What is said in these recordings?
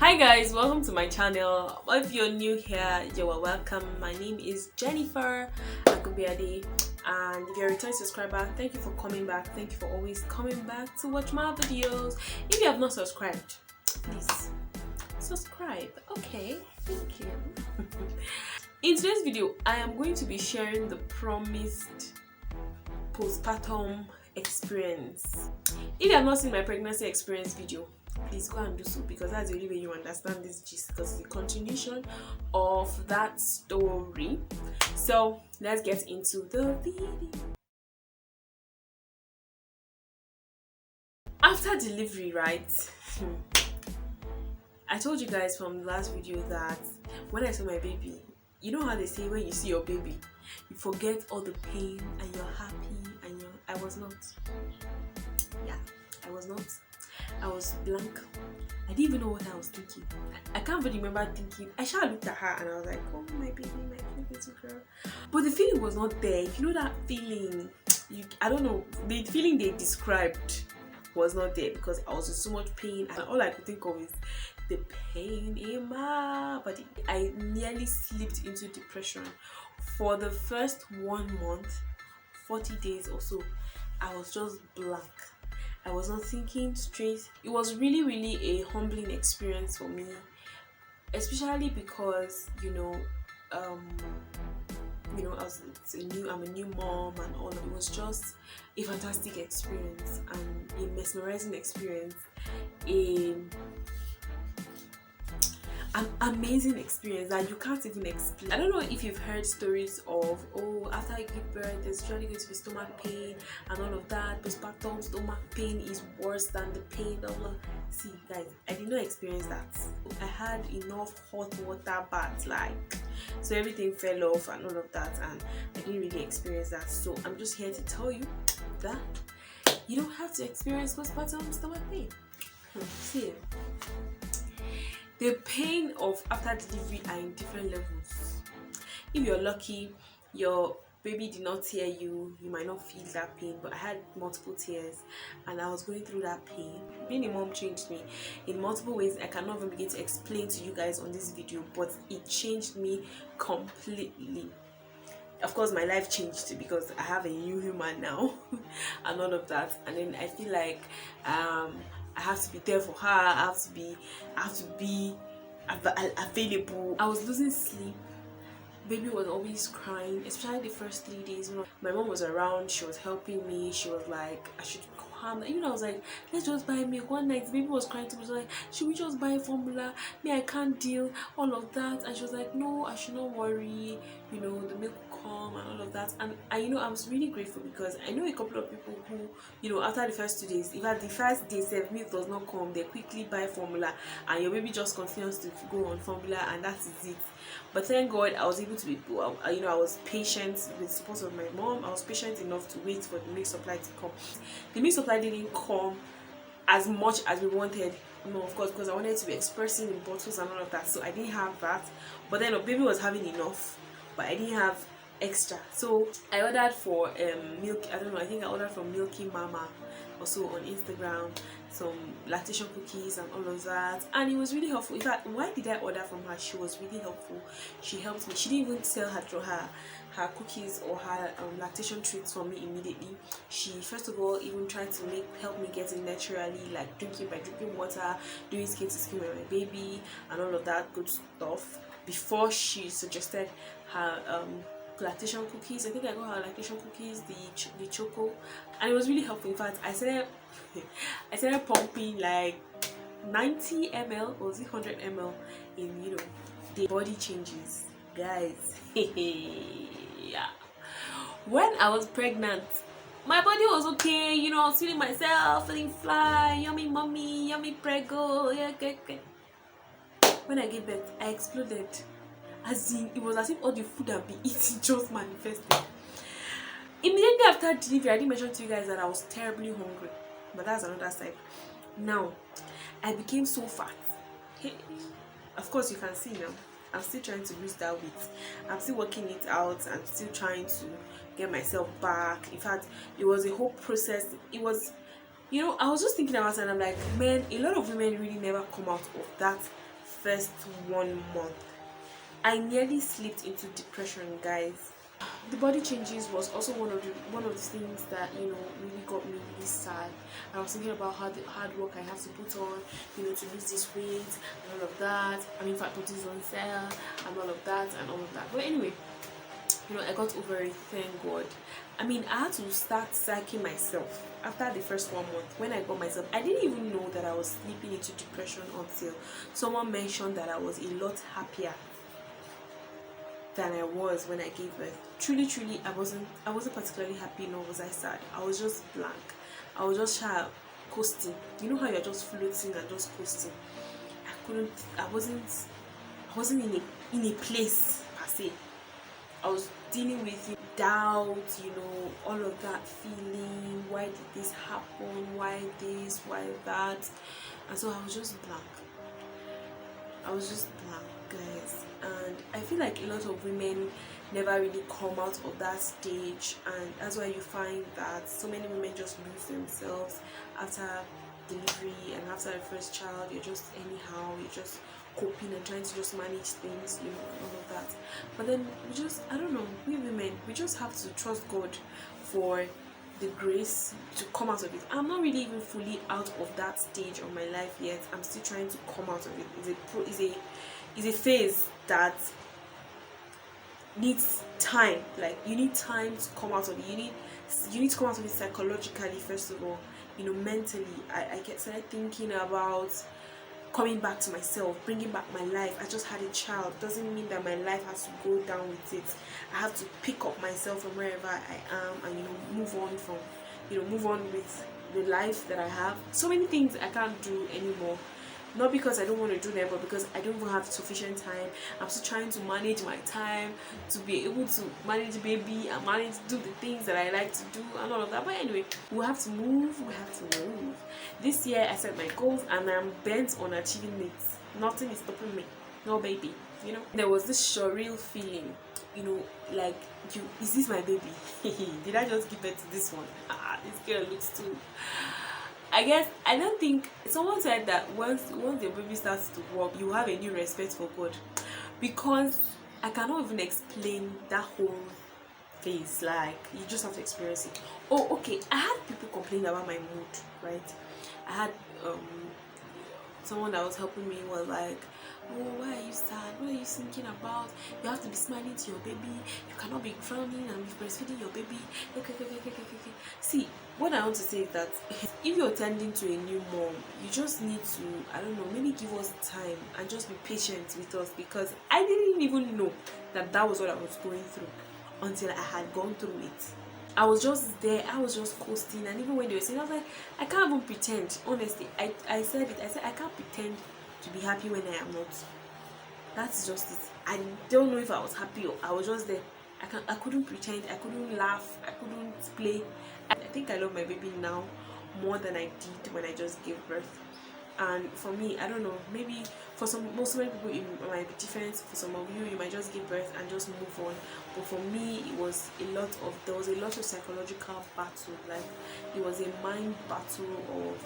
Hi guys, welcome to my channel. If you're new here, you are welcome. My name is Jennifer Agunbiade, and if you're a return subscriber, thank you for coming back. Thank you for always coming back to watch my videos. If you have not subscribed, please subscribe. Okay, thank you. In today's video, I am going to be sharing the promised postpartum experience. If you have not seen my pregnancy experience video, please go and do so, because that's the only way you understand this gist, because it's the continuation of that story. So let's get into the video. After delivery, right, I told you guys from the last video that when I saw my baby, you know how they say when you see your baby you forget all the pain and you're happy, and I was not. I was blank. I didn't even know what I was thinking. I can't even remember thinking. I should have looked at her and I was like, oh, my baby, my cute little girl. But the feeling was not there. If you know that feeling, I don't know, the feeling they described was not there, because I was in so much pain, and all I could think of is the pain in my body. I nearly slipped into depression. For the first 1 month, 40 days or so, I was just blank. I was not thinking straight. It was really a humbling experience for me, especially because I'm a new mom, and all. It was just a fantastic experience and a mesmerizing experience, an amazing experience that you can't even explain. I don't know if you've heard stories of, oh, after you give birth there's usually going to be stomach pain and all of that. Postpartum stomach pain is worse than the pain. See guys, I did not experience that. I had enough hot water baths, so everything fell off and all of that, and I didn't really experience that. So I'm just here to tell you that you don't have to experience postpartum stomach pain. See, the pain of after delivery are in different levels. If you're lucky, your baby did not tear you, you might not feel that pain, but I had multiple tears and I was going through that pain. Being a mom changed me in multiple ways. I cannot even begin to explain to you guys on this video, but it changed me completely. Of course, my life changed because I have a new human now and all of that, and then I feel like I have to be there for her. I have to be available. I was losing sleep. Baby was always crying, especially the first 3 days. My mom was around. She was helping me. She was like, I should calm. I was like, let's just buy milk. One night, the baby was crying to me. She was like, should we just buy formula? Me, I can't deal. All of that. And she was like, no, I should not worry. The milk will come and all of that. And I was really grateful, because I know a couple of people who, after the first 2 days, if at the first day milk does not come, they quickly buy formula, and your baby just continues to go on formula, and that is it. But thank God I was able to be, I was patient with the support of my mom. I was patient enough to wait for the milk supply to come. The milk supply didn't come as much as we wanted, of course, because I wanted to be expressing in bottles and all of that, so I didn't have that. But then baby was having enough, but I didn't have extra, so I ordered for milk. I don't know, I think I ordered from Milky Mama also on Instagram, some lactation cookies and all of that, and it was really helpful. In fact, why did I order from her? She was really helpful. She helped me. She didn't even sell her cookies or her lactation treats for me immediately. She first of all even tried to help me get it naturally, like drinking water, doing skin to skin with my baby and all of that good stuff, before she suggested her lactation cookies. I think I got her lactation cookies, the choco, and it was really helpful. In fact, I started pumping like 90 ml or 100 ml in the body changes, guys. Yeah, when I was pregnant, my body was okay. I was feeling myself, feeling fly, yummy mommy, yummy prego, yeah, good. When I gave birth, I exploded. It was as if all the food I've been eating just manifested. Immediately after delivery, I didn't mention to you guys that I was terribly hungry, but that's another side. Now, I became so fat. Of course, you can see now, I'm still trying to lose that weight. I'm still working it out. I'm still trying to get myself back. In fact, it was a whole process. It was, I was just thinking about it, and I'm like, man, a lot of women really never come out of that first 1 month, I nearly slipped into depression, guys. The body changes was also one of the things that really got me really sad. I was thinking about how the hard work I have to put on, to lose this weight and all of that. I mean, fat is on sale and all of that and all of that. But anyway, I got over it, thank God. I mean, I had to start psyching myself after the first 1 month. When I got myself, I didn't even know that I was slipping into depression until someone mentioned that I was a lot happier than I was when I gave birth. Truly, I wasn't particularly happy, nor was I sad. I was just blank. I was just coasting. You know how you're just floating and just coasting. I wasn't in a place per se. I was dealing with doubt, all of that feeling. Why did this happen? Why this? Why that? And so I was just blank. Guys. And I feel like a lot of women never really come out of that stage, and that's why you find that so many women just lose themselves after delivery and after the first child. You're just anyhow, you're just coping and trying to just manage things, and all of that. But then I don't know, we women, we just have to trust God for the grace to come out of it. I'm not really even fully out of that stage of my life yet. I'm still trying to come out of it. It's a phase that needs time. Like, you need time to come out of it. You need to come out of it psychologically first of all. Mentally, I started thinking about coming back to myself, bringing back my life. I just had a child. Doesn't mean that my life has to go down with it. I have to pick up myself from wherever I am and move on with the life that I have. So many things I can't do anymore. Not because I don't want to do them, but because I don't even have sufficient time. I'm still trying to manage my time to be able to manage the baby and manage to do the things that I like to do and all of that. But anyway, we have to move. This year I set my goals and I'm bent on achieving it. Nothing is stopping me. No baby. There was this surreal feeling, like, is this my baby? Did I just give birth to this one? This girl looks too... I don't think someone said that once the baby starts to walk, you have a new respect for God, because I cannot even explain that whole phase. Like, you just have to experience it. Oh, okay. I had people complain about my mood, right? I had someone that was helping me was like, oh, why are you sad? What are you thinking about? You have to be smiling to your baby. You cannot be frowning and be breastfeeding your baby. Okay. See, what I want to say is that if you're tending to a new mom, you just need to, I don't know, maybe give us time and just be patient with us, because I didn't even know that was what I was going through until I had gone through it. I was just there, I was just coasting, and even when they were saying, I was like, I can't even pretend. Honestly, I said I can't pretend to be happy when I am not. That's just it. I don't know if I was happy or I was just there. I couldn't pretend, I couldn't laugh, I couldn't play. I think I love my baby now more than I did when I just gave birth. And for me, I don't know, maybe for most people it might be different. For some of you, you might just give birth and just move on. But for me, there was a lot of psychological battle. Like, it was a mind battle of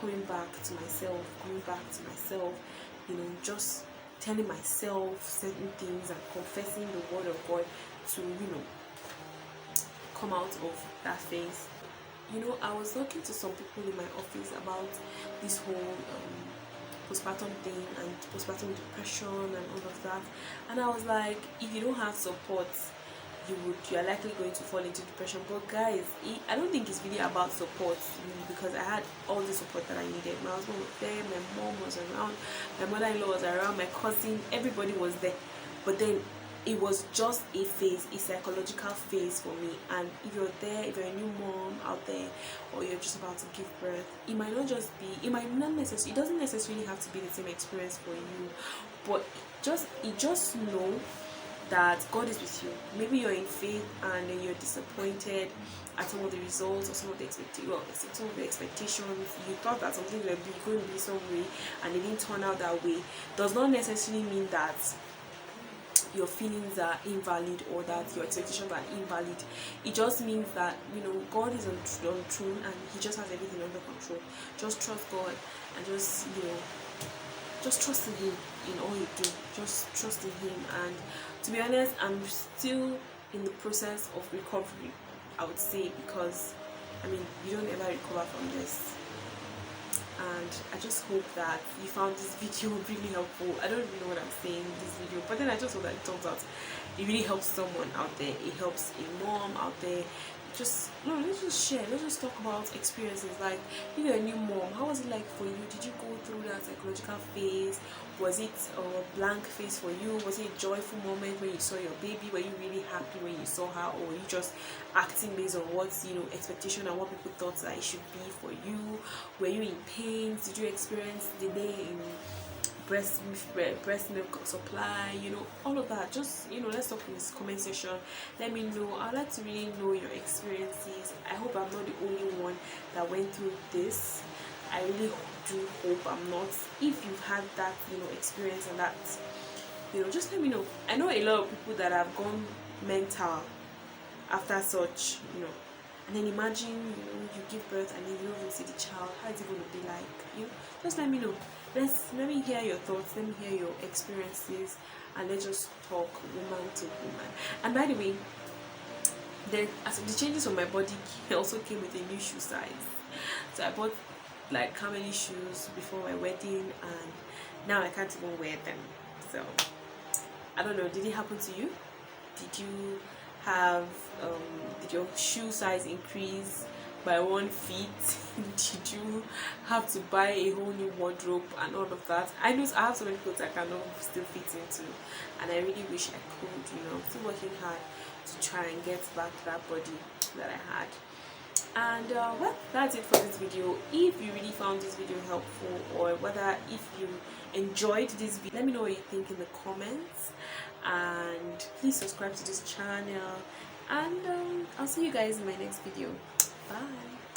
coming back to myself, just telling myself certain things and confessing the word of God to, come out of that phase. I was talking to some people in my office about this whole postpartum thing and postpartum depression and all of that, and I was like, if you don't have support, you are likely going to fall into depression. But guys, I don't think it's really about support, because I had all the support that I needed. My husband was there, my mom was around, my mother-in-law was around, my cousin, everybody was there. But then it was just a phase, a psychological phase for me. And if you're there, if you're a new mom out there, or you're just about to give birth, it doesn't necessarily have to be the same experience for you, but just know that God is with you. Maybe you're in faith and then you're disappointed at some of the results or some of the expectations. You thought that something would be going to be some way and it didn't turn out that way. Does not necessarily mean that your feelings are invalid or that your expectations are invalid. It just means that God is on throne and He just has everything under control. Just trust God and just just trust in him in all you do. Just trust in him. And to be honest, I'm still in the process of recovery, I would say, because I mean, you don't ever recover from this. And I just hope that you found this video really helpful. I don't really know what I'm saying in this video, but then I just hope that it turns out it really helps someone out there. It helps a mom out there. Just no, let's just share, let's just talk about experiences. Like, if you're a new mom, how was it like for you? Did you go through that psychological phase? Was it a blank phase for you? Was it a joyful moment when you saw your baby? Were you really happy when you saw her, or were you just acting based on what, you know, expectation and what people thought that it should be for you? Were you in pain? Did you experience delay in breast milk supply, you know, all of that? Just, you know, let's talk in this comment section. Let me know. I'd like to really know your experiences. I hope I'm not the only one that went through this. I really do hope I'm not. If you've had that, you know, experience, and that, you know, just let me know. I know a lot of people that have gone mental after such, you know. And then imagine, you know, you give birth and then you don't even see the child. How is it going to be like? You know, just let me know. Let me hear your thoughts. Let me hear your experiences, and let's just talk woman to woman. And by the way, the changes on my body also came with a new shoe size. So I bought like how many shoes before my wedding, and now I can't even wear them. So I don't know. Did it happen to you? Did you have did your shoe size increase by 1 feet? Did you have to buy a whole new wardrobe and all of that? I know I have so many clothes I cannot still fit into, and I really wish I could. You know, I'm still working hard to try and get back that body that I had. And well, that's it for this video. If you really found this video helpful, or whether if you enjoyed this video, let me know what you think in the comments. And please subscribe to this channel, and I'll see you guys in my next video. Bye.